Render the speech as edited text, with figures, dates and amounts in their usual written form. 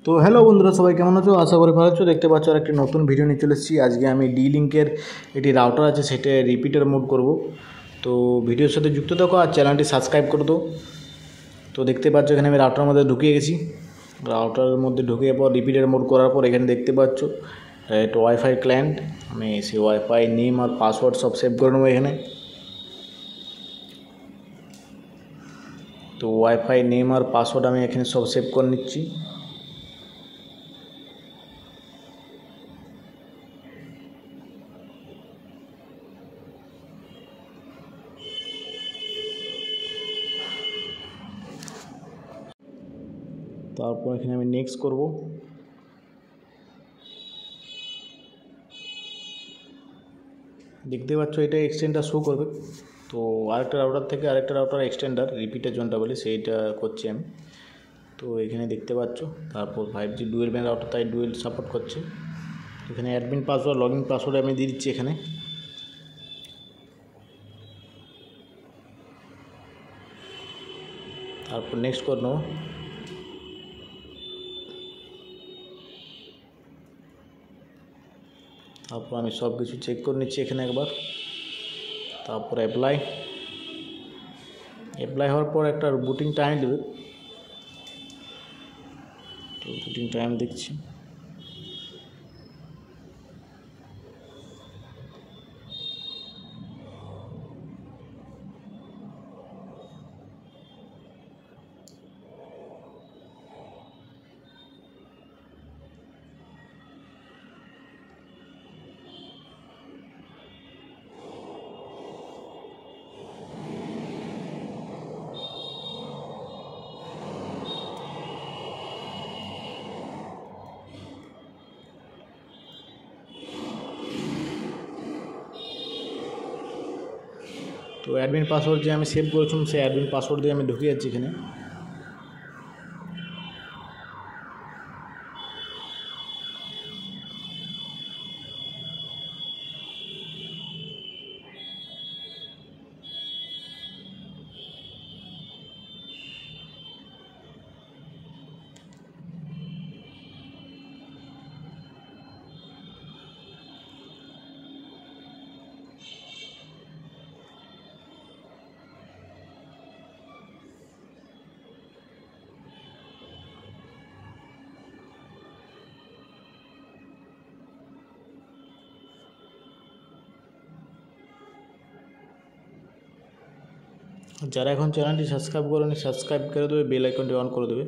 তো হ্যালো বন্ধুরা, সবাই কেমন আছো? আশা করি ভালো আছো। দেখতে পাচ্ছ আর একটি নতুন ভিডিও নিয়ে চলে এসেছি। আজকে আমি ডি লিঙ্কের একটি রাউটার আছে, সেটা রিপিটার মোড করব। তো ভিডিওর সাথে যুক্ত থাকো আর চ্যানেলটি সাবস্ক্রাইব করে দাও। তো দেখতে পাচ্ছ এখানে আমি রাউটারের মধ্যে ঢুকিয়ে গেছি। রাউটারের মধ্যে ঢুকিয়ে পর রিপিটার মোড করার পর এখানে দেখতে পাচ্ছ একটা ওয়াইফাই ক্লায়েন্ট। আমি সেই ওয়াইফাই নেম আর পাসওয়ার্ড সব সেভ করে নেবো এখানে। তো ওয়াইফাই নেম আর পাসওয়ার্ড আমি এখানে সব সেভ করে নিচ্ছি। তারপর এখানে আমি নেক্সট করব। দেখতে পাচ্ছ এটা এক্সটেন্ডার শো করবে। তো আরেকটা রাউটার থেকে আরেকটা রাউটার এক্সটেন্ডার রিপিটের জন্যটা বলি সেইটা করছি আমি। তো এখানে দেখতে পাচ্ছ তারপর 5G ডুয়েল ব্যান্ড রাউটার, তাই ডুয়েল সাপোর্ট করছে। এখানে অ্যাডমিন পাসওয়ার্ড লগইন পাসওয়ার্ড আমি দিয়ে দিচ্ছি এখানে। তারপর নেক্সট করে নেব। তারপর আমি সব কিছু চেক করে নিচ্ছি এখানে একবার। তারপর অ্যাপ্লাই হওয়ার পর একটা বুটিং টাইম দেবে। তো বুটিং টাইম দেখছি। তো অ্যাডমিন পাসওয়ার্ড যে আমি সেভ করেছিলাম সেই অ্যাডমিন পাসওয়ার্ড দিয়ে আমি ঢুকে যাচ্ছি এখানে। যারা এখন চ্যানেলটি সাবস্ক্রাইব করেনি সাবস্ক্রাইব করে দেবে, বেল আইকনটি অন করে দেবে।